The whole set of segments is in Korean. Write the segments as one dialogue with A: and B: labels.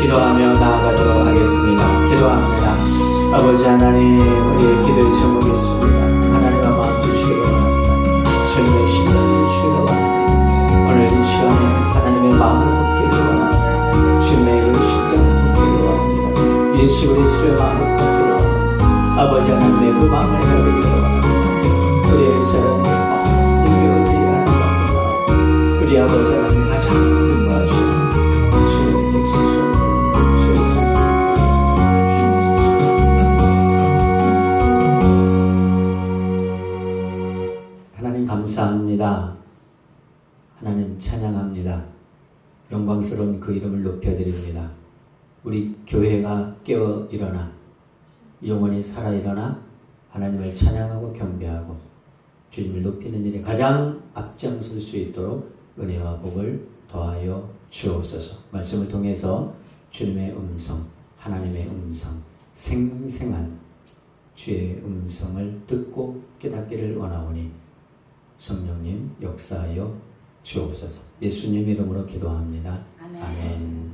A: 기도하며 나아가도록 하겠습니다. 기도합니다. 아버지 하나님, 우리의 기도의 제목이 있습니다. 하나님과 마음 주시기 원합니다. 주님의 심령을 주시기 원합니다. 오늘 이 시간에 하나님의 마음을 품기를 원합니다. 주님의 심장을 품기를 원합니다. 예수 그리스도의 마음을 품기를 원합니다. 아버지 하나님의 그 마음을 가르기를 원합니다. 우리의 사랑의 마음, 우리 하나님, 우리 아버지 하나님 가장 궁금하시는 감사합니다. 하나님 찬양합니다. 영광스러운 그 이름을 높여드립니다. 우리 교회가 깨어 일어나 영원히 살아 일어나 하나님을 찬양하고 경배하고 주님을 높이는 일에 가장 앞장설 수 있도록 은혜와 복을 더하여 주옵소서. 말씀을 통해서 주님의 음성, 하나님의 음성, 생생한 주의 음성을 듣고 깨닫기를 원하오니 성령님 역사하여 주옵소서. 예수님 이름으로 기도합니다. 아멘.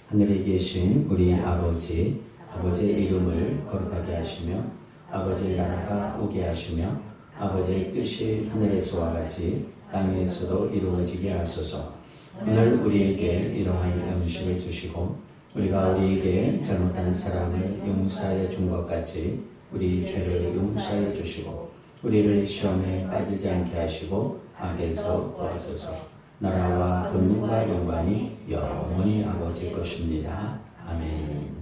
A: 하늘에 계신 우리 아버지, 아버지의 이름을 거룩하게 하시며 아버지의 나라가 오게 하시며 아버지의 뜻이 하늘에서와 같이 땅에서도 이루어지게 하소서. 오늘 우리에게 일용할 음식을 주시고 우리가 우리에게 잘못한 사람을 용서하여 준 것 같이 우리 죄를 용서하여 주시고 우리를 시험에 빠지지 않게 하시고 악에서 구하소서. 나라와 권능과 영광이 영원히 아버지 것입니다. 아멘.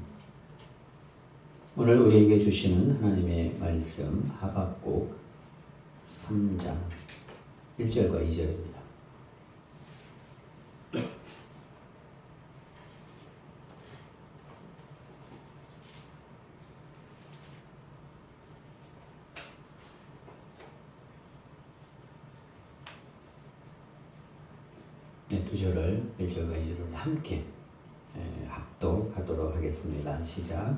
A: 오늘 우리에게 주시는 하나님의 말씀 하박국 3장 1절과 2절입니다. 두 절을 1절과 2절을 함께 합독하도록 하겠습니다. 시작.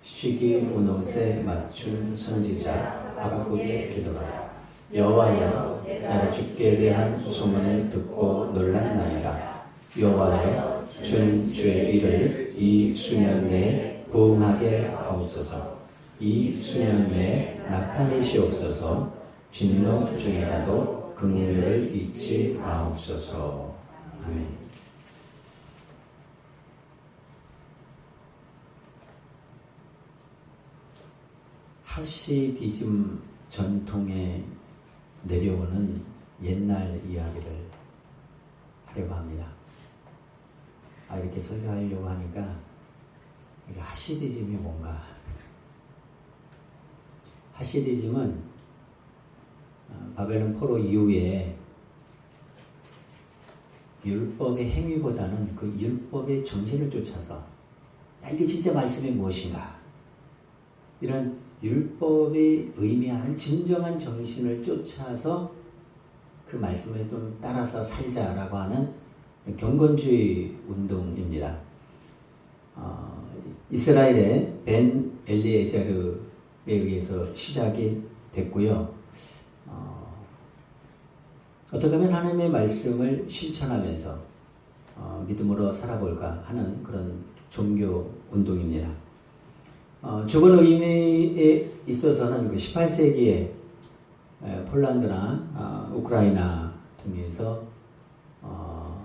A: 시기 온옷에 맞춘 선지자 하박국의 기도라. 여호와여, 내가 주께 대한 소문을 듣고 놀랐나이다. 여호와여, 주는 주의 일을 이 수년 내에 부응하게 하옵소서. 이 수년 내에 나타내시옵소서. 진노 중에라도 긍휼을 잊지 마옵소서. 아멘. 하시디즘 전통에 내려오는 옛날 이야기를 하려고 합니다. 이렇게 설교하려고 하니까 이게 하시디즘이 뭔가? 하시디즘은 바벨론 포로 이후에 율법의 행위보다는 그 율법의 정신을 쫓아서 이게 진짜 말씀이 무엇인가? 이런 율법이 의미하는 진정한 정신을 쫓아서 그 말씀에 좀 따라서 살자라고 하는 경건주의 운동입니다. 이스라엘의 벤 엘리에제르에 의해서 시작이 됐고요. 어떻게 하면 하나님의 말씀을 실천하면서 믿음으로 살아볼까 하는 그런 종교 운동입니다. 죽은 의미에 있어서는 그 18세기에 폴란드나 우크라이나 등에서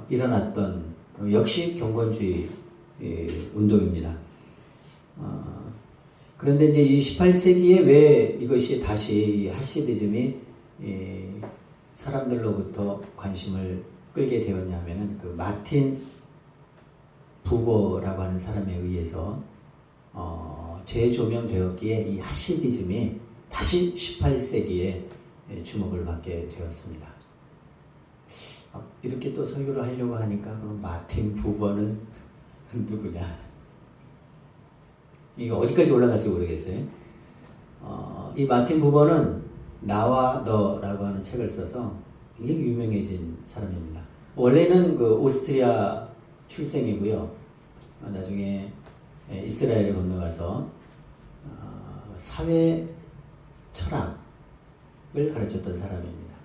A: 일어났던 역시 경건주의 운동입니다. 그런데 이제 이 18세기에 왜 이것이 다시 하시디즘이 사람들로부터 관심을 끌게 되었냐면은 그 마틴 부버라고 하는 사람에 의해서 재조명되었기에 이 하시디즘이 다시 18세기에 주목을 받게 되었습니다. 이렇게 또 설교를 하려고 하니까 그럼 마틴 부버는 누구냐? 이거 어디까지 올라갈지 모르겠어요. 이 마틴 부버는 나와 너라고 하는 책을 써서 굉장히 유명해진 사람입니다. 원래는 그 오스트리아 출생이고요. 나중에 이스라엘에 건너가서 사회 철학을 가르쳤던 사람입니다.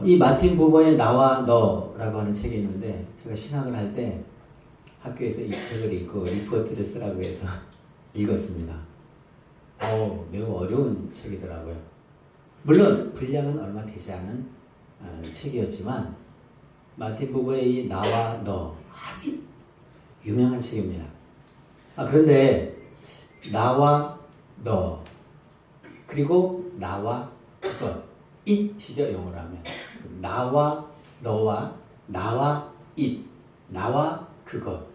A: 이 마틴 부버의 나와 너라고 하는 책이 있는데 제가 신학을 할 때 학교에서 이 책을 읽고 리포트를 쓰라고 해서 읽었습니다. 매우 어려운 책이더라고요. 물론 분량은 얼마 되지 않은 책이었지만 마틴 부버의 이 나와 너 아주 유명한 책입니다. 그런데 나와 너 그리고 나와 그것 it이죠. 영어로 하면 나와 너와 나와 it 나와 그것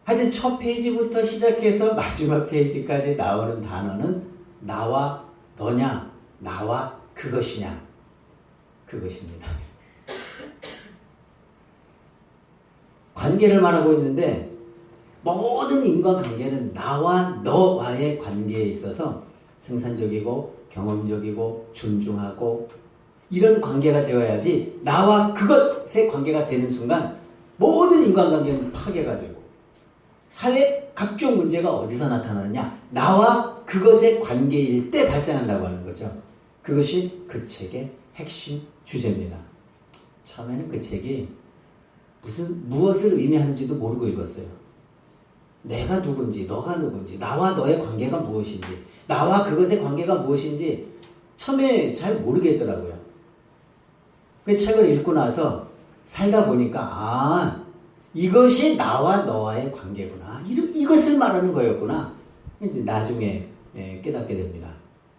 A: 하여튼 첫 페이지부터 시작해서 마지막 페이지까지 나오는 단어는 나와 너냐 나와 그것이냐 그것입니다. 관계를 말하고 있는데 모든 인간관계는 나와 너와의 관계에 있어서 생산적이고 경험적이고 존중하고 이런 관계가 되어야지 나와 그것의 관계가 되는 순간 모든 인간관계는 파괴가 되고 사회 각종 문제가 어디서 나타나느냐 나와 그것의 관계일 때 발생한다고 하는 거죠. 그것이 그 책의 핵심 주제입니다. 처음에는 그 책이 무엇을 의미하는지도 모르고 읽었어요. 내가 누군지 너가 누군지 나와 너의 관계가 무엇인지 나와 그것의 관계가 무엇인지 처음에 잘 모르겠더라고요. 그 책을 읽고 나서 살다 보니까 이것이 나와 너와의 관계구나. 이것을 말하는 거였구나. 이제 나중에 깨닫게 됩니다.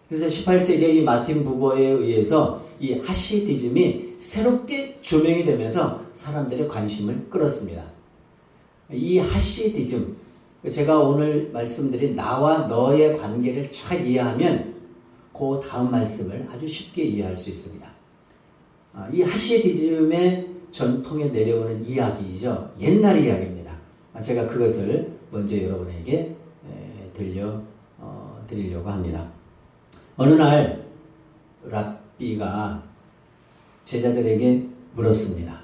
A: 그래서 18세기의 이 마틴 부버에 의해서 이 하시디즘이 새롭게 조명이 되면서 사람들의 관심을 끌었습니다. 이 하시디즘, 제가 오늘 말씀드린 나와 너의 관계를 잘 이해하면 그 다음 말씀을 아주 쉽게 이해할 수 있습니다. 이 하시디즘의 전통에 내려오는 이야기이죠. 옛날 이야기입니다. 제가 그것을 먼저 여러분에게 들려드리려고 합니다. 어느 날 랍비가 제자들에게 물었습니다.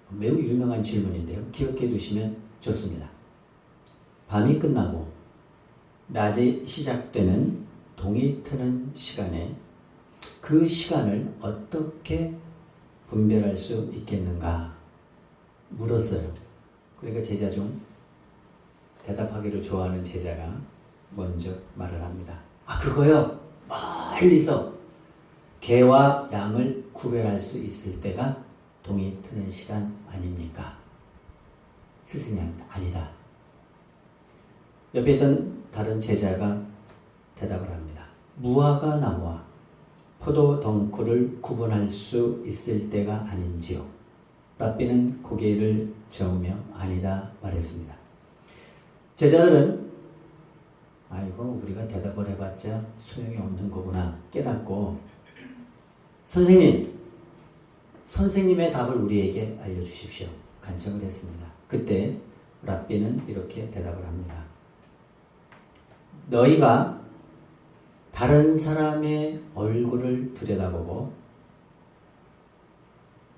A: 매우 유명한 질문인데요. 기억해 두시면 좋습니다. 밤이 끝나고 낮에 시작되는 동이 트는 시간에 그 시간을 어떻게 분별할 수 있겠는가 물었어요. 그러니까 제자 중 대답하기를 좋아하는 제자가 먼저 말을 합니다. 그거요. 멀리서 개와 양을 구별할 수 있을 때가 동이 트는 시간 아닙니까? 스승이 합니다. 아니다. 옆에 있던 다른 제자가 대답을 합니다. 무화과 나무와 포도 덩쿨을 구분할 수 있을 때가 아닌지요. 랍비는 고개를 저으며 아니다 말했습니다. 제자들은 이거 우리가 대답을 해봤자 소용이 없는 거구나 깨닫고 선생님의 답을 우리에게 알려주십시오. 간청을 했습니다. 그때 랍비는 이렇게 대답을 합니다. 너희가 다른 사람의 얼굴을 들여다보고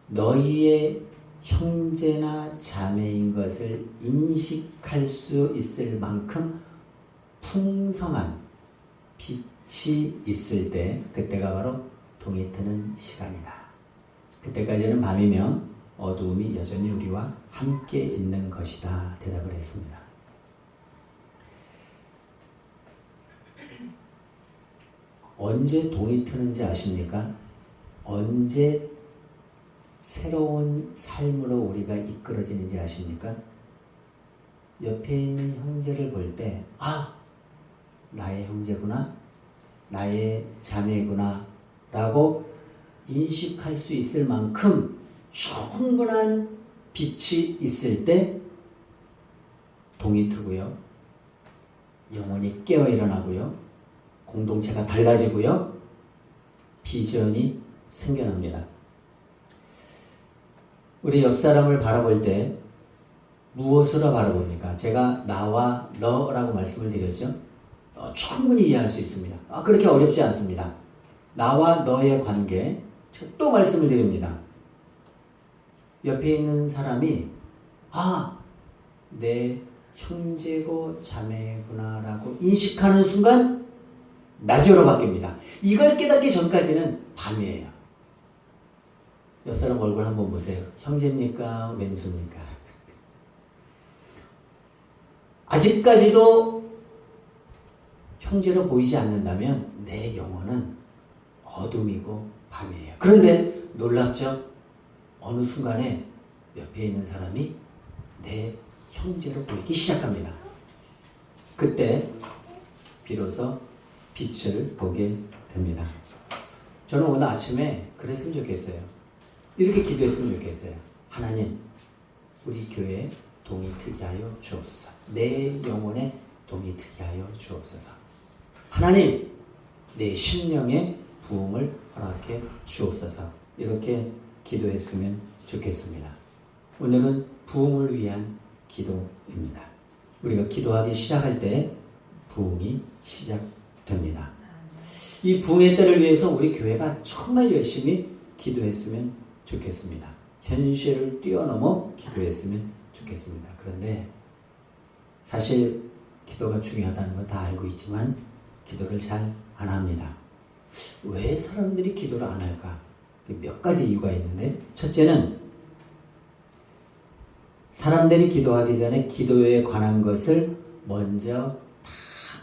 A: 너희의 형제나 자매인 것을 인식할 수 있을 만큼 풍성한 빛이 있을 때 그때가 바로 동이 트는 시간이다. 그때까지는 밤이며 어두움이 여전히 우리와 함께 있는 것이다. 대답을 했습니다. 언제 동이 트는지 아십니까? 언제 새로운 삶으로 우리가 이끌어지는지 아십니까? 옆에 있는 형제를 볼 때 나의 형제구나, 나의 자매구나 라고 인식할 수 있을 만큼 충분한 빛이 있을 때 동이 트고요. 영혼이 깨어 일어나고요. 공동체가 달라지고요. 비전이 생겨납니다. 우리 옆 사람을 바라볼 때 무엇으로 바라봅니까? 제가 나와 너라고 말씀을 드렸죠. 충분히 이해할 수 있습니다. 그렇게 어렵지 않습니다. 나와 너의 관계, 제가 또 말씀을 드립니다. 옆에 있는 사람이 내 형제고 자매구나 라고 인식하는 순간 낮으로 바뀝니다. 이걸 깨닫기 전까지는 밤이에요. 옆 사람 얼굴 한번 보세요. 형제입니까? 왼수입니까? 아직까지도 형제로 보이지 않는다면 내 영혼은 어둠이고 밤이에요. 그런데 놀랍죠? 어느 순간에 옆에 있는 사람이 내 형제로 보이기 시작합니다. 그때 비로소 빛을 보게 됩니다. 저는 오늘 아침에 그랬으면 좋겠어요. 이렇게 기도했으면 좋겠어요. 하나님, 우리 교회에 동이 트게 하여 주옵소서. 내 영혼에 동이 트게 하여 주옵소서. 하나님, 내 심령에 부흥을 허락해 주옵소서. 이렇게 기도했으면 좋겠습니다. 오늘은 부흥을 위한 기도입니다. 우리가 기도하기 시작할 때 부흥이 시작됩니다. 이 부흥의 때를 위해서 우리 교회가 정말 열심히 기도했으면 좋겠습니다. 현실을 뛰어넘어 기도했으면 좋겠습니다. 그런데 사실 기도가 중요하다는 거 다 알고 있지만 기도를 잘 안 합니다. 왜 사람들이 기도를 안 할까? 몇 가지 이유가 있는데, 첫째는 사람들이 기도하기 전에 기도에 관한 것을 먼저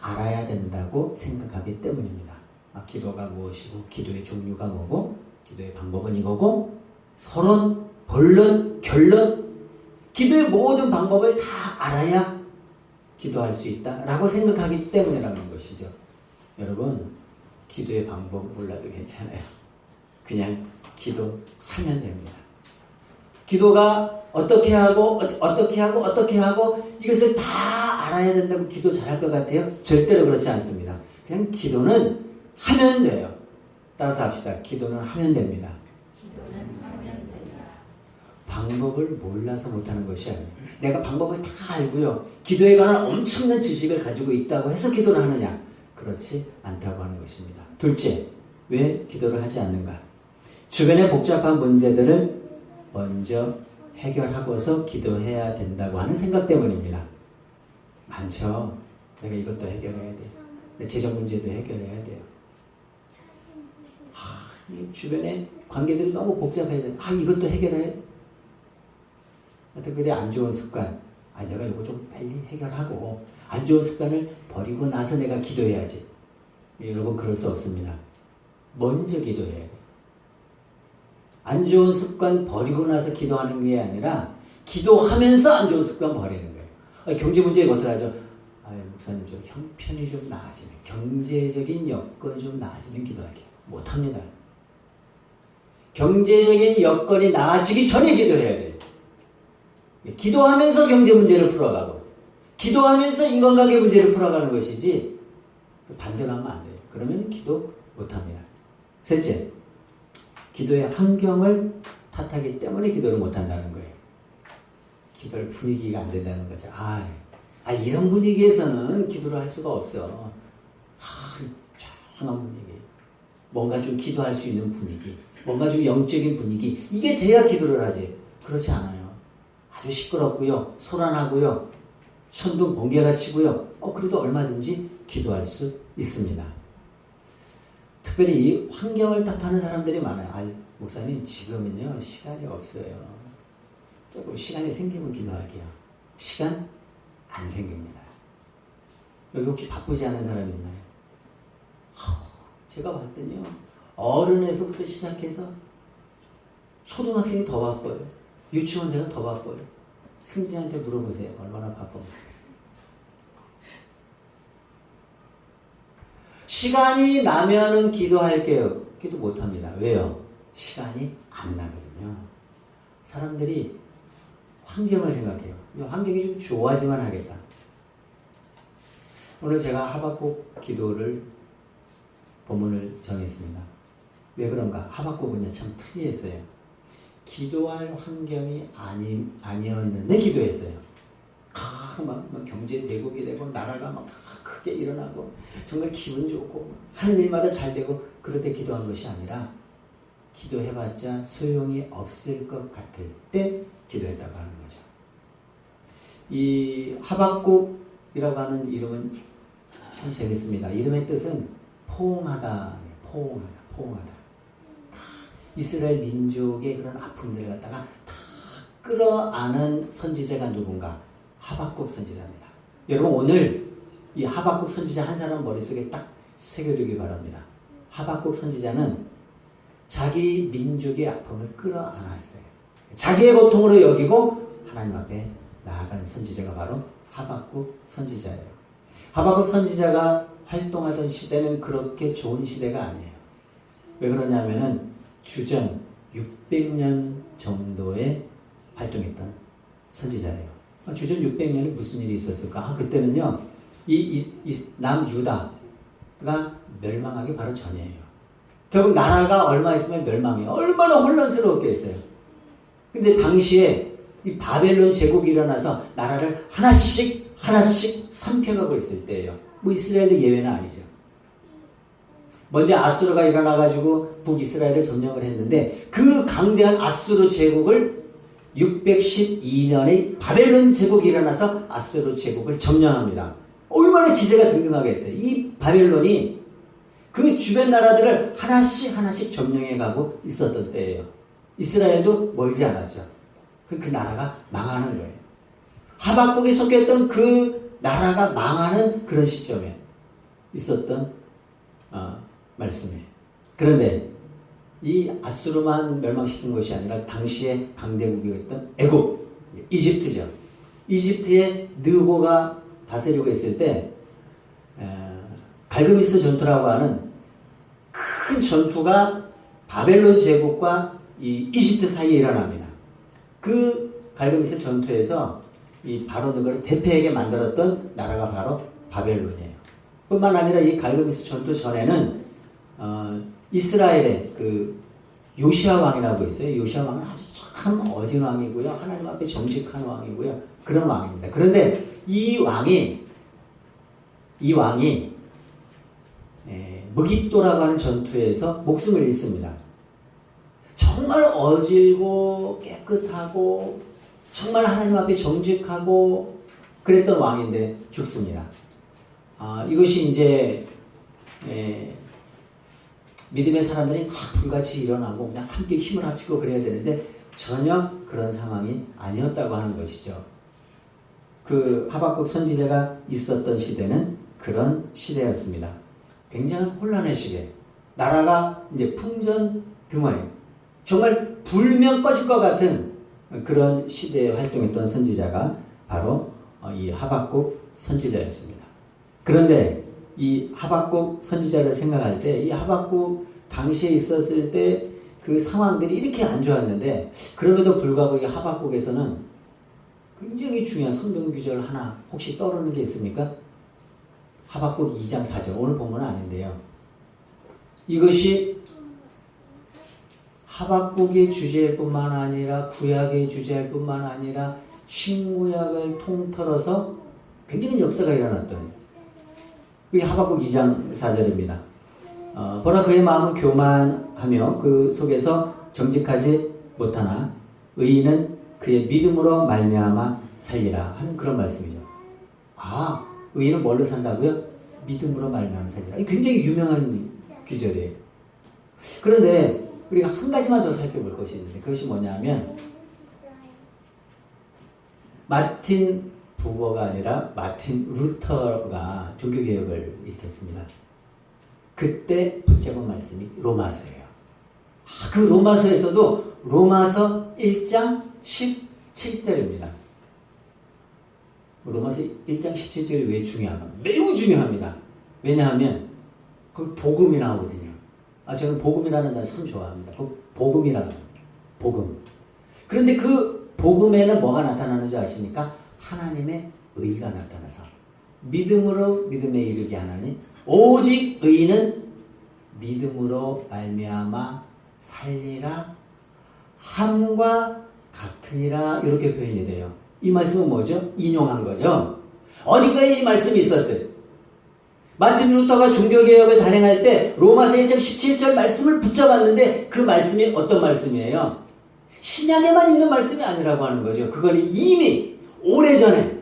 A: 다 알아야 된다고 생각하기 때문입니다. 기도가 무엇이고 기도의 종류가 뭐고 기도의 방법은 이거고, 서론, 본론, 결론, 기도의 모든 방법을 다 알아야 기도할 수 있다라고 생각하기 때문이라는 것이죠. 여러분, 기도의 방법 몰라도 괜찮아요. 그냥 기도하면 됩니다. 기도가 어떻게 하고 이것을 다 알아야 된다고 기도 잘할 것 같아요? 절대로 그렇지 않습니다. 그냥 기도는 하면 돼요. 따라서 합시다. 기도는 하면 됩니다. 방법을 몰라서 못하는 것이 아니에요. 내가 방법을 다 알고요, 기도에 관한 엄청난 지식을 가지고 있다고 해서 기도를 하느냐? 그렇지 않다고 하는 것입니다. 둘째, 왜 기도를 하지 않는가? 주변의 복잡한 문제들을 먼저 해결하고서 기도해야 된다고 하는 생각 때문입니다. 많죠. 내가 이것도 해결해야 돼. 내 재정 문제도 해결해야 돼요. 이 주변에 관계들이 너무 복잡해져. 이것도 해결해야 돼. 특별히 안 좋은 습관. 내가 이거 좀 빨리 해결하고 안 좋은 습관을 버리고 나서 내가 기도해야지. 여러분, 그럴 수 없습니다. 먼저 기도해야 돼. 안 좋은 습관 버리고 나서 기도하는 게 아니라 기도하면서 안 좋은 습관 버리는 거예요. 경제 문제에 어떻게 하죠? 목사님, 좀 형편이 좀 나아지면, 경제적인 여건이 좀 나아지면 기도하게. 못합니다. 경제적인 여건이 나아지기 전에 기도해야 돼요. 기도하면서 경제 문제를 풀어가고 기도하면서 인간관계 문제를 풀어가는 것이지 반대로 하면 안 돼요. 그러면 기도 못합니다. 셋째, 기도의 환경을 탓하기 때문에 기도를 못한다는 거예요. 기도할 분위기가 안 된다는 거죠. 이런 분위기에서는 기도를 할 수가 없어. 조용한 분위기, 뭔가 좀 기도할 수 있는 분위기, 뭔가 좀 영적인 분위기, 이게 돼야 기도를 하지. 그렇지 않아요. 아주 시끄럽고요, 소란하고요, 천둥 번개가 치고요. 그래도 얼마든지 기도할 수 있습니다. 특별히 환경을 탓하는 사람들이 많아요. 목사님, 지금은요 시간이 없어요. 조금 시간이 생기면 기도할게요. 시간 안 생깁니다. 여기 혹시 바쁘지 않은 사람 있나요? 제가 봤더니요, 어른에서부터 시작해서 초등학생이 더 바빠요. 유치원생은 더 바빠요. 승진한테 물어보세요. 얼마나 바쁜가. 시간이 나면은 기도할게요. 기도 못합니다. 왜요? 시간이 안 나거든요. 사람들이 환경을 생각해요. 환경이 좀 좋아지만 하겠다. 오늘 제가 하박국 기도를 본문을 정했습니다. 왜 그런가? 하박국은요 참 특이했어요. 기도할 환경이 아니었는데 기도했어요. 막 경제 대국이 되고 나라가 막 크게 일어나고 정말 기분 좋고 하는 일마다 잘 되고 그럴 때 기도한 것이 아니라 기도해봤자 소용이 없을 것 같을 때 기도했다고 하는 거죠. 이 하박국이라고 하는 이름은 참 재밌습니다. 이름의 뜻은 포옹하다. 포옹하다. 이스라엘 민족의 그런 아픔들을 갖다가 다 끌어안은 선지자가 누군가? 하박국 선지자입니다. 여러분 오늘 이 하박국 선지자 한 사람 머릿속에 딱 새겨두기 바랍니다. 하박국 선지자는 자기 민족의 아픔을 끌어안았어요. 자기의 고통으로 여기고 하나님 앞에 나아간 선지자가 바로 하박국 선지자예요. 하박국 선지자가 활동하던 시대는 그렇게 좋은 시대가 아니에요. 왜 그러냐면은 주전 600년 정도에 활동했던 선지자예요. 주전 600년에 무슨 일이 있었을까? 그때는요, 남유다가 멸망하기 바로 전이에요. 결국 나라가 얼마 있으면 멸망해요. 얼마나 혼란스럽게 했어요. 근데 당시에 이 바벨론 제국이 일어나서 나라를 하나씩 삼켜가고 있을 때예요. 뭐 이스라엘도 예외는 아니죠. 먼저 아수르가 일어나가지고 북이스라엘을 점령을 했는데 그 강대한 아수르 제국을 612년에 바벨론 제국이 일어나서 아수르 제국을 점령합니다. 얼마나 기세가 등등하게 했어요. 이 바벨론이 그 주변 나라들을 하나씩 점령해가고 있었던 때예요. 이스라엘도 멀지 않았죠. 그 나라가 망하는 거예요. 하박국이 속했던 그 나라가 망하는 그런 시점에 있었던 말씀이에요. 그런데 이 아수르만 멸망시킨 것이 아니라 당시에 강대국이었던 애굽, 이집트죠. 이집트의 느고가 다스리고 있을 때 갈그미스 전투라고 하는 큰 전투가 바벨론 제국과 이 이집트 사이에 일어납니다. 그 갈그미스 전투에서 이 바로 느고를 대패하게 만들었던 나라가 바로 바벨론이에요. 뿐만 아니라 이 갈그미스 전투 전에는 이스라엘의 그 요시아 왕이라고 있어요. 요시아 왕은 아주 참 어진 왕이고요. 하나님 앞에 정직한 왕이고요. 그런 왕입니다. 그런데 이 왕이 무깃도라고 하는 전투에서 목숨을 잃습니다. 정말 어질고 깨끗하고 정말 하나님 앞에 정직하고 그랬던 왕인데 죽습니다. 이것이 이제 믿음의 사람들이 막 불같이 일어나고 그냥 함께 힘을 합치고 그래야 되는데 전혀 그런 상황이 아니었다고 하는 것이죠. 그 하박국 선지자가 있었던 시대는 그런 시대였습니다. 굉장히 혼란의 시대. 나라가 이제 풍전등화에 정말 불면 꺼질 것 같은 그런 시대에 활동했던 선지자가 바로 이 하박국 선지자였습니다. 그런데 이 하박국 선지자를 생각할 때 이 하박국 당시에 있었을 때 그 상황들이 이렇게 안 좋았는데 그럼에도 불구하고 이 하박국에서는 굉장히 중요한 성경 구절 하나 혹시 떠오르는 게 있습니까? 하박국 2장 4절 오늘 본문은 아닌데요. 이것이 하박국의 주제일 뿐만 아니라 구약의 주제일 뿐만 아니라 신구약을 통틀어서 굉장히 역사가 일어났던 그게 하박국 2장 4절입니다. 보라 그의 마음은 교만하며 그 속에서 정직하지 못하나 의인은 그의 믿음으로 말미암아 살리라 하는 그런 말씀이죠. 의인은 뭘로 산다고요? 믿음으로 말미암아 살리라. 굉장히 유명한 구절이에요. 그런데 우리가 한 가지만 더 살펴볼 것이 있는데 그것이 뭐냐면 마틴 부버가 아니라 마틴 루터가 종교개혁을 일으켰습니다. 그때 붙잡은 말씀이 로마서예요. 그 로마서에서도 로마서 1장 17절입니다. 로마서 1장 17절이 왜 중요한가? 매우 중요합니다. 왜냐하면 그 복음이 나오거든요. 저는 복음이라는 단어 참 좋아합니다. 복음이라는 복음. 그런데 그 복음에는 뭐가 나타나는 줄 아십니까? 하나님의 의가 나타나서 믿음으로 믿음에 이르게 하나니 오직 의인은 믿음으로 말미암아 살리라 함과 같으니라 이렇게 표현이 돼요. 이 말씀은 뭐죠? 인용한 거죠. 어딘가에 이 말씀이 있었어요. 마틴 루터가 종교개혁을 단행할 때 로마서 1장 17절 말씀을 붙잡았는데 그 말씀이 어떤 말씀이에요? 신약에만 있는 말씀이 아니라고 하는 거죠. 그건 이미 오래전에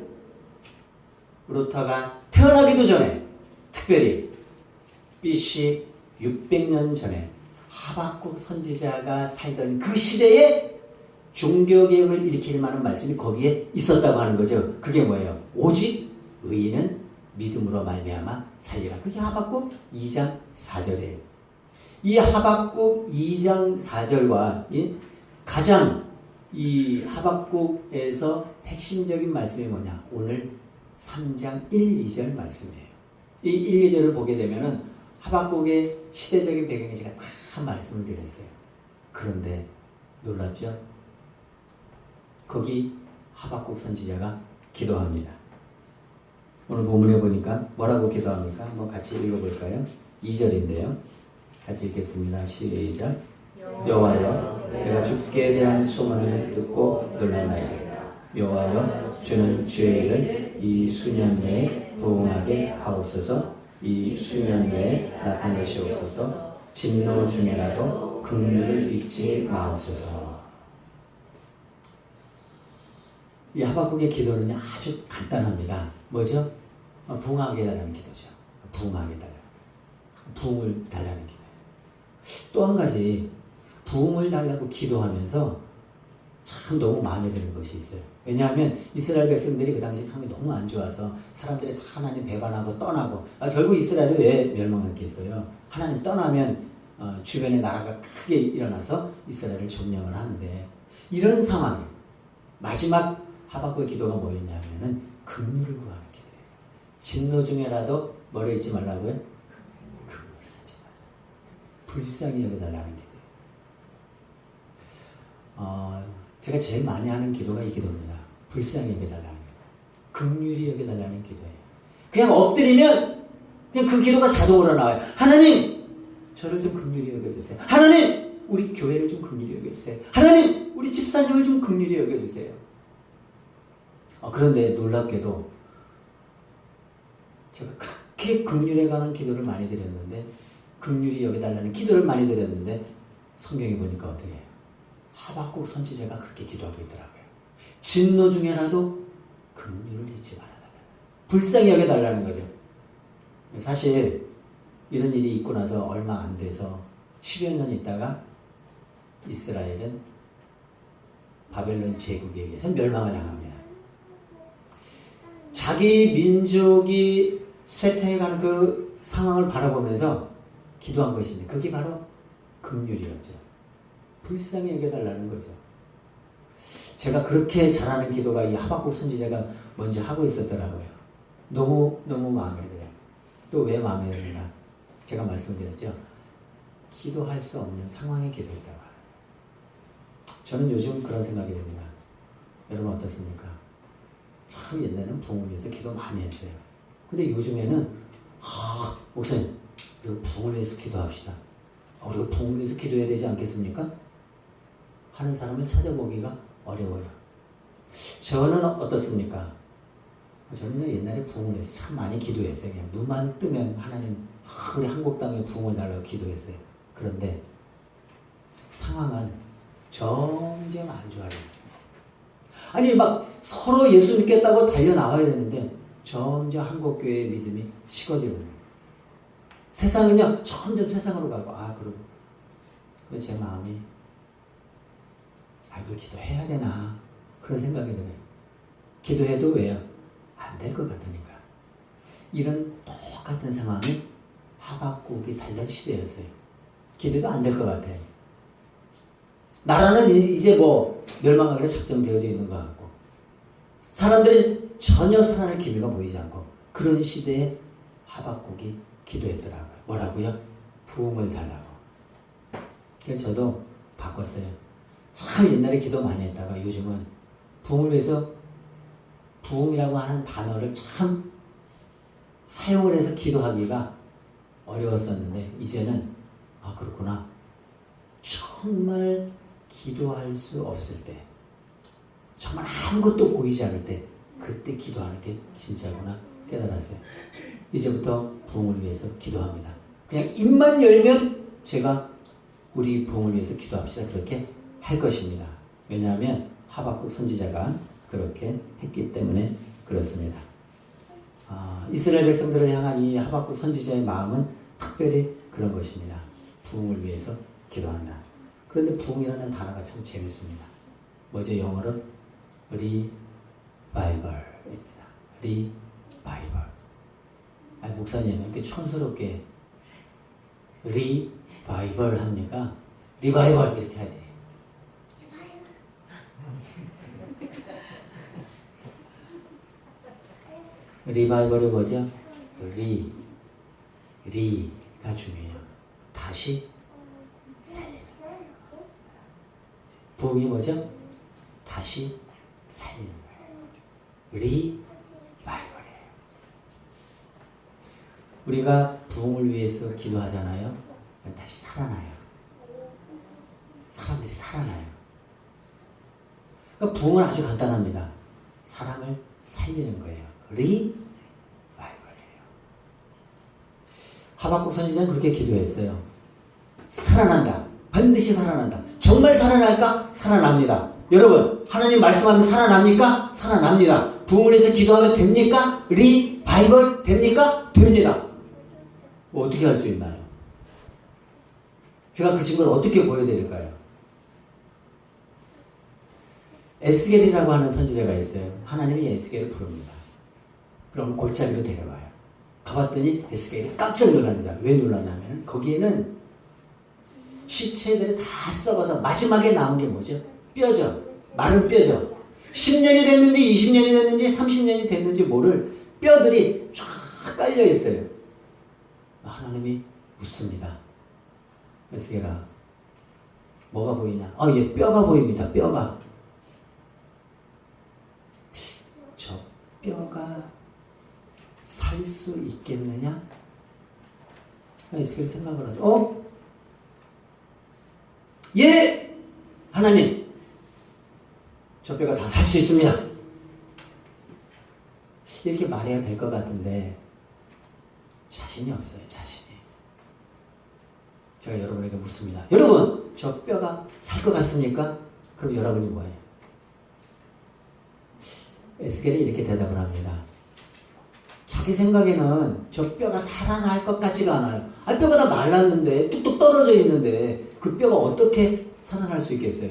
A: 루터가 태어나기도 전에 특별히 BC 600년 전에 하박국 선지자가 살던 그 시대에 종교개혁을 일으킬 만한 말씀이 거기에 있었다고 하는 거죠. 그게 뭐예요? 오직 의인은 믿음으로 말미암아 살리라. 그게 하박국 2장 4절이에요. 이 하박국 2장 4절과 가장 이 하박국에서 핵심적인 말씀이 뭐냐? 오늘 3장 1, 2절 말씀이에요. 이 1, 2절을 보게 되면은 하박국의 시대적인 배경에 제가 다 말씀을 드렸어요. 그런데 놀랍죠? 거기 하박국 선지자가 기도합니다. 오늘 본문에 보니까 뭐라고 기도합니까? 한번 같이 읽어볼까요? 2절인데요. 같이 읽겠습니다. 시작. 여호와여, 내가 주께 대한 소문을 듣고 놀라나이다. 여호와여, 주는 주의 일을 이 수년 내에 부응하게 하옵소서. 이 수년 내에 나타내시옵소서. 진노 중에라도 긍휼을 잊지 마옵소서. 이 하박국의 기도는 아주 간단합니다. 뭐죠? 부응하게 해달라는 기도죠. 부응하게 해달라는, 부응을 달라는 기도예요. 또 한 가지, 부응을 달라고 기도하면서 참 너무 마음에 드는 것이 있어요. 왜냐하면 이스라엘 백성들이 그 당시 상황이 너무 안 좋아서 사람들이 다 하나님 배반하고 떠나고, 결국 이스라엘이 왜 멸망했겠어요? 하나님 떠나면 주변에 나라가 크게 일어나서 이스라엘을 점령을 하는데, 이런 상황에 마지막 하박국의 기도가 뭐였냐면은 긍휼을 구하는 기도예요. 진노 중에라도 뭐를 잊지 말라고요? 긍휼을 잊지 말라고. 불쌍히 여겨달라는 기도예요. 제가 제일 많이 하는 기도가 이 기도입니다. 불쌍히 여겨달라는 기도. 긍휼히 여겨달라는 기도예요. 그냥 엎드리면 그냥 그 기도가 자동으로 나와요. 하나님, 저를 좀 긍휼히 여겨주세요. 하나님, 우리 교회를 좀 긍휼히 여겨주세요. 하나님, 우리 집사님을 좀 긍휼히 여겨주세요. 그런데 놀랍게도 제가 그렇게 긍휼에 관한 기도를 많이 드렸는데, 긍휼히 여겨달라는 기도를 많이 드렸는데, 성경에 보니까 어떻게 해요? 하박국 선지자가 그렇게 기도하고 있더라고요. 진노 중에라도 긍휼을 잊지 말아달라는, 불쌍히 여겨달라는 거죠. 사실 이런 일이 있고 나서 얼마 안 돼서 10여 년 있다가 이스라엘은 바벨론 제국에 의해서 멸망을 당합니다. 자기 민족이 쇠퇴해가는 그 상황을 바라보면서 기도한 것인데, 그게 바로 긍휼이었죠. 불쌍히 여겨달라는 거죠. 제가 그렇게 잘하는 기도가 이 하박국 선지자가 먼저 하고 있었더라고요. 너무 마음에 들어요. 또 왜 마음에 드는가? 제가 말씀드렸죠. 기도할 수 없는 상황에 기도했다고 하는 거예요. 저는 요즘 그런 생각이 듭니다. 여러분 어떻습니까? 참 옛날에는 부흥을 위해서 기도 많이 했어요. 근데 요즘에는 목사님, 우리가 부흥을 위해서 기도합시다. 우리가 부흥을 위해서 기도해야 되지 않겠습니까? 하는 사람을 찾아보기가 어려워요. 저는 어떻습니까? 저는 옛날에 부흥을 위해서 참 많이 기도했어요. 그냥 눈만 뜨면 하나님, 우리 한국 땅에 부흥을 달라고 기도했어요. 그런데 상황은 점점 안 좋아요. 아니 막 서로 예수 믿겠다고 달려나와야 되는데 점점 한국교회의 믿음이 식어지고 있는 거예요. 세상은요 점점 세상으로 가고, 그러고 그래서 제 마음이 이걸 기도해야 되나 그런 생각이 들어요. 기도해도 왜요? 안 될 것 같으니까. 이런 똑같은 상황이 하박국이 살던 시대였어요. 기도도 안 될 것 같아요. 나라는 이제 뭐 멸망하기로 작정되어져 있는 것 같고, 사람들이 전혀 살아날 기미가 보이지 않고, 그런 시대에 하박국이 기도했더라고요. 뭐라고요? 부흥을 달라고. 그래서 저도 바꿨어요. 참 옛날에 기도 많이 했다가 요즘은 부흥을 위해서, 부흥이라고 하는 단어를 참 사용을 해서 기도하기가 어려웠었는데, 이제는 그렇구나. 정말 기도할 수 없을 때, 정말 아무것도 보이지 않을 때, 그때 기도하는 게 진짜구나 깨달았어요. 이제부터 부흥을 위해서 기도합니다. 그냥 입만 열면 제가 우리 부흥을 위해서 기도합시다 그렇게 할 것입니다. 왜냐하면 하박국 선지자가 그렇게 했기 때문에 그렇습니다. 이스라엘 백성들을 향한 이 하박국 선지자의 마음은 특별히 그런 것입니다. 부흥을 위해서 기도한다. 그런데 부흥이라는 단어가 참 재밌습니다. 뭐죠? 영어로 리바이벌입니다. 리바이벌. 아니, 목사님 이렇게 촌스럽게 리바이벌 합니까? 리바이벌 이렇게 하지. 리바이벌이 뭐죠? 리가 중요해요. 다시 살리는 거예요. 부흥이 뭐죠? 다시 살리는 거예요. 리바이벌이에요. 우리가 부흥을 위해서 기도하잖아요. 다시 살아나요. 사람들이 살아나요. 그러니까 부흥은 아주 간단합니다. 사람을 살리는 거예요. 리바이벌이에요. 하박국 선지자는 그렇게 기도했어요. 살아난다. 반드시 살아난다. 정말 살아날까? 살아납니다. 여러분, 하나님 말씀하면 살아납니까? 살아납니다. 부흥을 해서 기도하면 됩니까? 리바이벌 됩니까? 됩니다. 뭐 어떻게 할 수 있나요? 제가 그 증거를 어떻게 보여드릴까요? 에스겔이라고 하는 선지자가 있어요. 하나님이 에스겔을 부릅니다. 그럼 골짜기로 데려와요. 가봤더니 에스겔이 깜짝 놀랍니다. 왜 놀라냐면 거기에는 시체들이 다 썩어서 마지막에 남은 게 뭐죠? 뼈죠. 마른 뼈죠. 10년이 됐는지 20년이 됐는지 30년이 됐는지 모를 뼈들이 쫙 깔려 있어요. 하나님이 묻습니다. 에스겔아, 뭐가 보이냐? 예, 뼈가 보입니다. 뼈가. 저 뼈가 살 수 있겠느냐? 에스겔이 생각을 하죠. 예! 하나님, 저 뼈가 다 살 수 있습니다. 이렇게 말해야 될 것 같은데 자신이 없어요. 자신이. 제가 여러분에게 묻습니다. 여러분, 저 뼈가 살 것 같습니까? 그럼 여러분이 뭐예요? 에스겔이 이렇게 대답을 합니다. 자기 생각에는 저 뼈가 살아날 것 같지가 않아요. 뼈가 다 말랐는데, 뚝뚝 떨어져 있는데 그 뼈가 어떻게 살아날 수 있겠어요?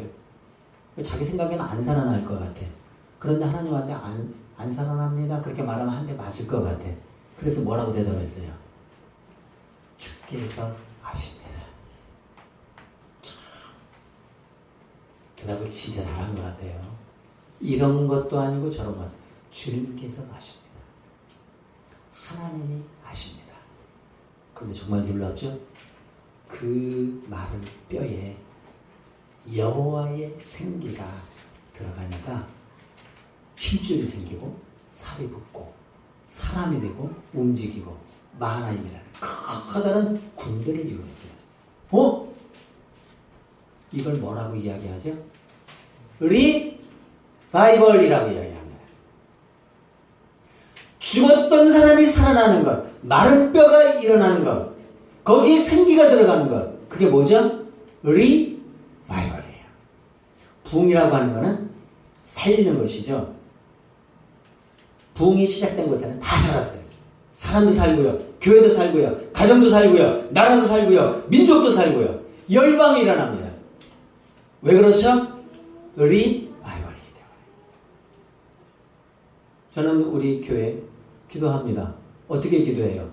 A: 자기 생각에는 안 살아날 것 같아. 그런데 하나님한테 안 살아납니다. 그렇게 말하면 한 대 맞을 것 같아. 그래서 뭐라고 대답했어요? 주께서 아십니다. 참, 대답을 진짜 잘한 것 같아요. 이런 것도 아니고 저런 것. 주님께서 아십니다. 하나님이 아십니다. 그런데 정말 놀랍죠? 그 마른 뼈에 여호와의 생기가 들어가니까 힘줄이 생기고 살이 붙고 사람이 되고 움직이고 마하나임이라는 커다란 군대를 이루었어요. 이걸 뭐라고 이야기하죠? 리바이벌이라고 이야기합니다. 죽었던 사람이 살아나는 것, 마른 뼈가 일어나는 것, 거기에 생기가 들어가는 것, 그게 뭐죠? 리바이벌이에요. 부흥이라고 하는 것은 살리는 것이죠. 부흥이 시작된 곳에는 다 살았어요. 사람도 살고요, 교회도 살고요, 가정도 살고요, 나라도 살고요, 민족도 살고요. 열방이 일어납니다. 왜 그렇죠? 리바이벌이기 때문에. 저는 우리 교회 기도합니다. 어떻게 기도해요?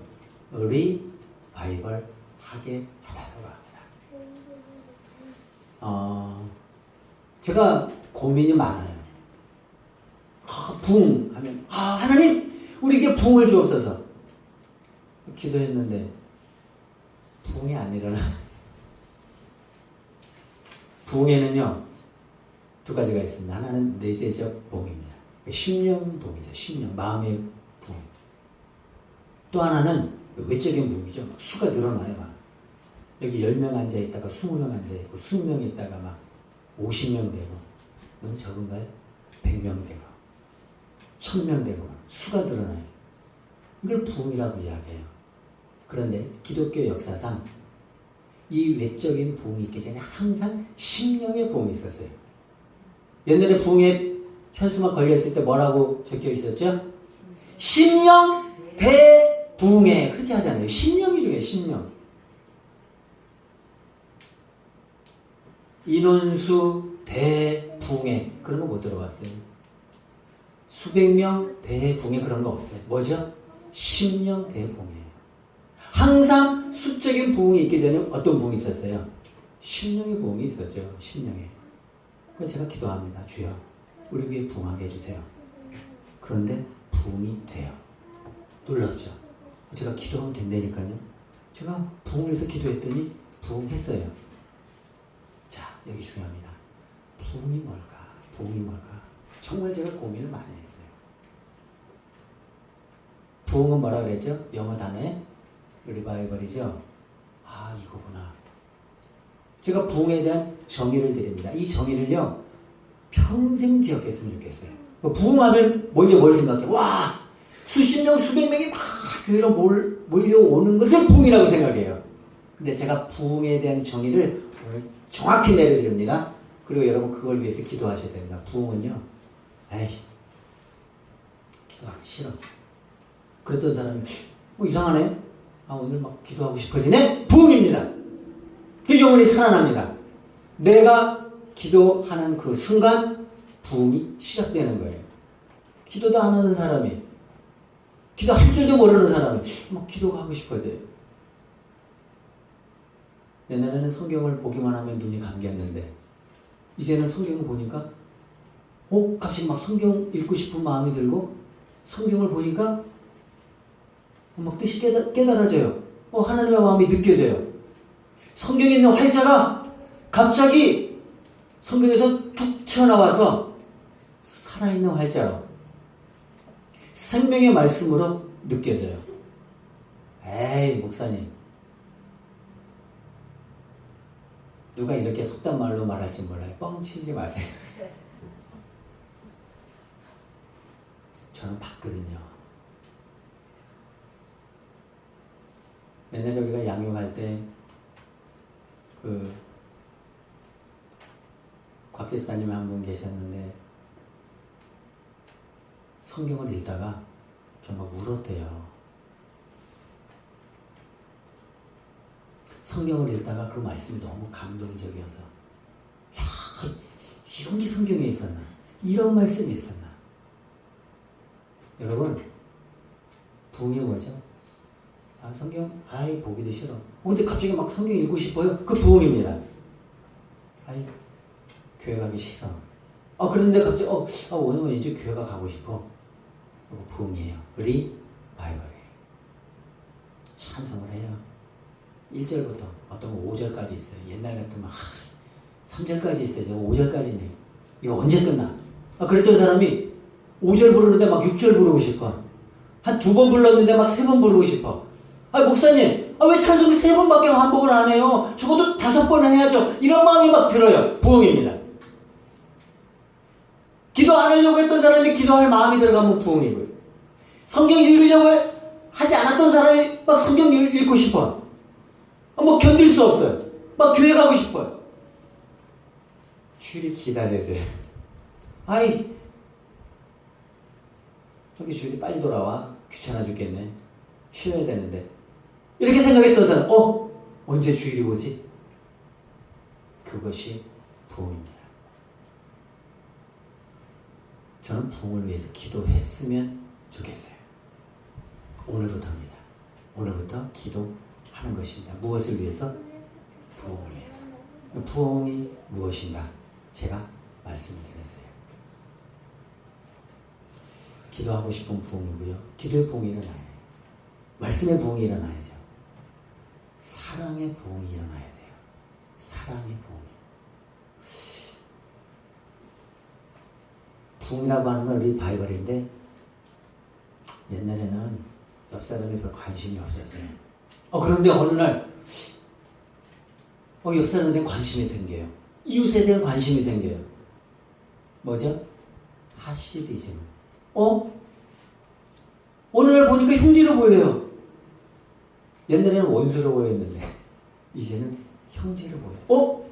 A: 리바이벌 하게 해달라고 합니다. 제가 고민이 많아요. 부흥하면 하나님 우리에게 부흥을 주옵소서. 기도했는데 부흥이 안 일어나. 부흥에는요 두 가지가 있습니다. 하나는 내재적 부흥입니다. 심령 부흥이죠. 심령, 마음의 부흥. 또 하나는 외적인 부흥이죠. 막 수가 늘어나요. 막. 여기 10명 앉아있다가 20명 앉아있고 20명 있다가 막 50명 되고 너무 적은가요? 100명 되고 1000명 되고 막 수가 늘어나요. 이걸 부흥이라고 이야기해요. 그런데 기독교 역사상 이 외적인 부흥이 있기 전에 항상 심령의 부흥이 있었어요. 옛날에 부흥에 현수막 걸렸을 때 뭐라고 적혀 있었죠? 심령 대부흥회. 그렇게 하잖아요. 심령이 중요해요. 심령. 인원수 대붕해 그런 거 못 들어봤어요. 수백 명 대붕해 그런 거 없어요. 뭐죠? 심령 대붕해. 항상 수적인 부흥이 있기 전에 어떤 부흥이 있었어요? 심령의 부흥이 있었죠. 심령에. 그래서 제가 기도합니다. 주여 우리 교회 부흥하게 해주세요. 그런데 부흥이 돼요. 놀랍죠? 제가 기도하면 된다니까요. 제가 부흥해서 기도했더니 부흥했어요. 자, 여기 중요합니다. 부흥이 뭘까? 부흥이 뭘까? 정말 제가 고민을 많이 했어요. 부흥은 뭐라 그랬죠? 영어 단어에 리바이벌이죠. 아, 이거구나. 제가 부흥에 대한 정의를 드립니다. 이 정의를요, 평생 기억했으면 좋겠어요. 부흥하면 먼저 뭘 생각해? 와! 수십 명, 수백 명이 막 교회로 몰려오는 것을 부흥이라고 생각해요. 근데 제가 부흥에 대한 정의를 오늘 정확히 내려드립니다. 그리고 여러분 그걸 위해서 기도하셔야 됩니다. 부흥은요, 에이, 기도하기 싫어. 그랬던 사람이, 이상하네? 아, 오늘 막 기도하고 싶어지네? 부흥입니다. 그 영혼이 살아납니다. 내가 기도하는 그 순간 부흥이 시작되는 거예요. 기도도 안 하는 사람이, 기도할 줄도 모르는 사람이 막 기도가 하고 싶어져요. 옛날에는 성경을 보기만 하면 눈이 감겼는데 이제는 성경을 보니까 갑자기 막 성경 읽고 싶은 마음이 들고 성경을 보니까 막 뜻이 깨달아져요. 하나님의 마음이 느껴져요. 성경에 있는 활자가 갑자기 성경에서 툭 튀어나와서 살아있는 활자로 생명의 말씀으로 느껴져요. 에이, 목사님, 누가 이렇게 속단 말로 말할지 몰라요. 뻥치지 마세요. 저는 봤거든요. 옛날에 우리가 양육할 때 곽 집사님 한 분 계셨는데 성경을 읽다가 정말 울었대요. 성경을 읽다가 그 말씀이 너무 감동적이어서 야, 이런 게 성경에 있었나? 이런 말씀이 있었나? 여러분, 부흥이 뭐죠? 아, 성경 아이 보기도 싫어. 근데 갑자기 막 성경 읽고 싶어요? 그 부흥입니다. 아이 교회 가기 싫어. 그런데 갑자기 오늘은 이제 교회가 가고 싶어. 부흥이에요. 리바이벌이에요. 찬송을 해요. 1절부터 어떤 거 5절까지 있어요. 옛날 같으면 3절까지 있어요. 5절까지네. 이거 언제 끝나? 그랬던 사람이 5절 부르는데 막 6절 부르고 싶어. 한 2번 불렀는데 막 3번 부르고 싶어. 목사님, 왜 찬송이 3번밖에 반복을 안 해요? 적어도 5번은 해야죠. 이런 마음이 막 들어요. 부흥입니다. 기도 안 하려고 했던 사람이 기도할 마음이 들어가면 부흥이고요. 성경 읽으려고 하지 않았던 사람이 막 성경 읽고 싶어. 견딜 수 없어요. 막 교회 가고 싶어요. 주일이 기다려져요. 여기 주일이 빨리 돌아와. 귀찮아 죽겠네. 쉬어야 되는데. 이렇게 생각했던 사람, 언제 주일이 오지? 그것이 부흥입니다. 저는 부흥을 위해서 기도했으면 좋겠어요. 오늘부터입니다. 오늘부터 기도하는 것입니다. 무엇을 위해서? 부흥을 위해서. 부흥이 무엇인가? 제가 말씀드렸어요. 기도하고 싶은 부흥이고요. 기도의 부흥이 일어나요. 말씀의 부흥이 일어나야죠. 사랑의 부흥이 일어나야 돼요. 사랑의 부흥. 부흥이라고 하는 건 리바이벌인데 옛날에는 옆 사람이 별 관심이 없었어요. 그런데 어느 날 옆 사람에 대한 관심이 생겨요. 이웃에 대한 관심이 생겨요. 뭐죠? 하시디즘. 어느 날 보니까 형제로 보여요. 옛날에는 원수로 보였는데 이제는 형제로 보여요.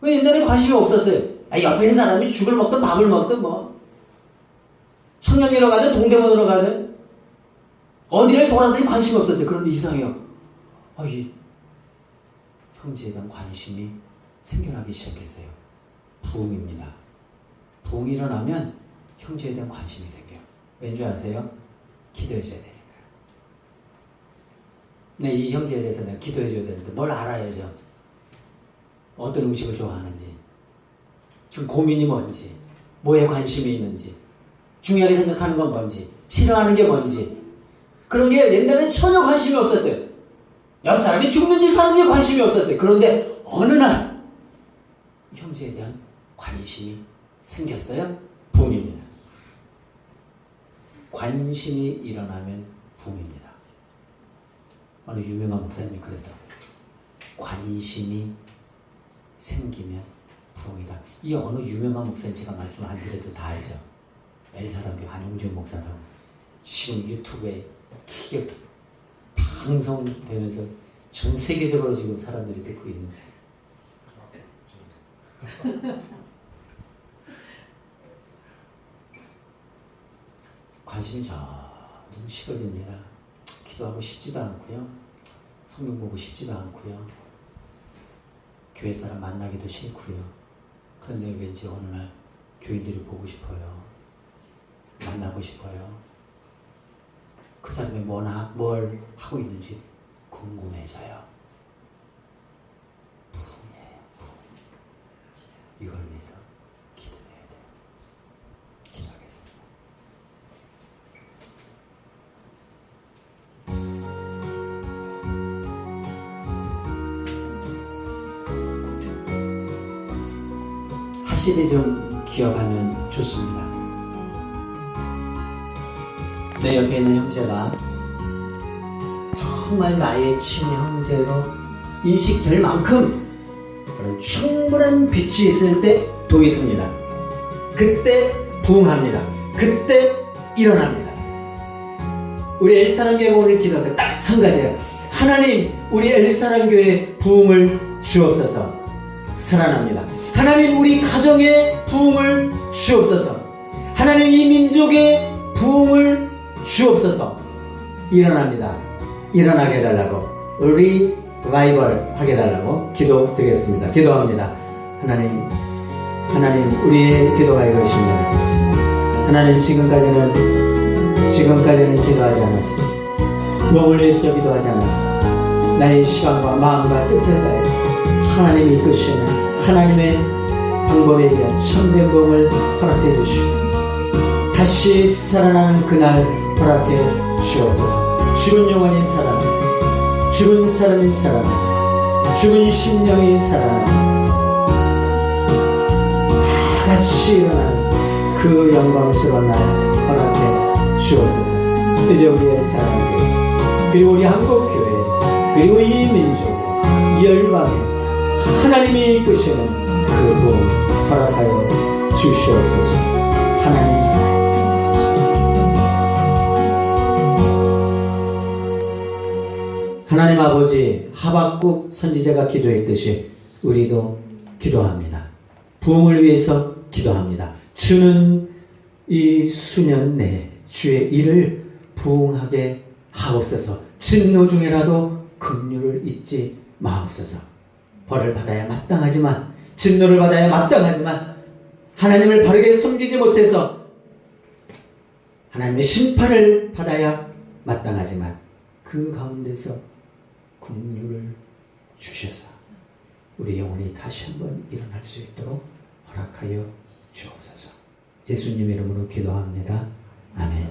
A: 왜 옛날에 관심이 없었어요? 옆에 있는 사람이 죽을 먹든 밥을 먹든 청량리로 가든 동대문으로 가든 어디를 돌아다니 관심이 없었어요. 그런데 이상해요. 이 형제에 대한 관심이 생겨나기 시작했어요. 부흥입니다. 부흥이 일어나면 형제에 대한 관심이 생겨요. 왠지 아세요? 기도해줘야 되니까요. 네, 이 형제에 대해서 내가 기도해줘야 되는데 뭘 알아야죠. 어떤 음식을 좋아하는지, 지금 고민이 뭔지, 뭐에 관심이 있는지, 중요하게 생각하는 건 뭔지, 싫어하는 게 뭔지, 그런 게 옛날에는 전혀 관심이 없었어요. 여러 사람이 죽는지 사는지 관심이 없었어요. 그런데 어느 날 형제에 대한 관심이 생겼어요. 부흥입니다. 관심이 일어나면 부흥입니다. 어느 유명한 목사님이 그랬다고요. 관심이 생기면 부흥이다. 이 어느 유명한 목사님 제가 말씀 안 드려도 다 알죠. 엘사랑교회 안용준 목사라고 지금 유튜브에 크게 방송되면서 전 세계적으로 지금 사람들이 듣고 있는데 관심이 점점 식어집니다. 기도하고 싶지도 않고요. 성경 보고 싶지도 않고요. 교회 사람 만나기도 싫고요. 그런데 왠지 어느 날 교인들을 보고 싶어요. 만나고 싶어요. 그 사람이 뭘 하고 있는지 궁금해져요. 부흥이에요. 부흥. 이걸 위해서 기도해야 돼요. 기도하겠습니다. 하시리 좀 기억하면 좋습니다. 내 옆에 있는 형제가 정말 나의 친히 형제로 인식될 만큼 그런 충분한 빛이 있을 때 동이 틉니다. 그때 부흥합니다. 그때 일어납니다. 우리 엘사랑교회가 오늘 기도할 때 딱 한 가지예요. 하나님, 우리 엘사랑교회에 부흥을 주옵소서. 살아납니다. 하나님, 우리 가정에 부흥을 주옵소서. 하나님, 이 민족에 부흥을 주옵소서. 일어납니다. 일어나게 해달라고, 리바이벌 하게 해달라고 기도드리겠습니다. 기도합니다. 하나님, 우리의 기도가 이것입니다. 하나님, 지금까지는 기도하지 않았습니다. 몸을 위해서 기도하지 않았습니다. 나의 시간과 마음과 뜻을 다해서 하나님이 이끄시는 하나님의 방법에 의한 참된 부흥을 허락해 주시고 다시 살아나는 그날 허락해 주옵소서. 죽은 영혼이 살아나, 죽은 사람이 살아나, 죽은 심령이 살아나, 다같이 일어나는 그 영광스러운 날 허락해 주옵소서. 이제 우리의 사랑교회, 그리고 우리 한국교회, 그리고 이 민족, 이 열방에 하나님이 이끄시는 그 부흥 허락하여 주시옵소서. 하나님, 하나님 아버지, 하박국 선지자가 기도했듯이 우리도 기도합니다. 부흥을 위해서 기도합니다. 주는 이 수년 내에 주의 일을 부흥하게 하옵소서. 진노 중에라도 긍휼을 잊지 마옵소서. 벌을 받아야 마땅하지만, 진노를 받아야 마땅하지만 하나님을 바르게 섬기지 못해서 하나님의 심판을 받아야 마땅하지만 그 가운데서 긍휼을 주셔서 우리 영혼이 다시 한번 일어날 수 있도록 허락하여 주옵소서. 예수님 이름으로 기도합니다. 아멘.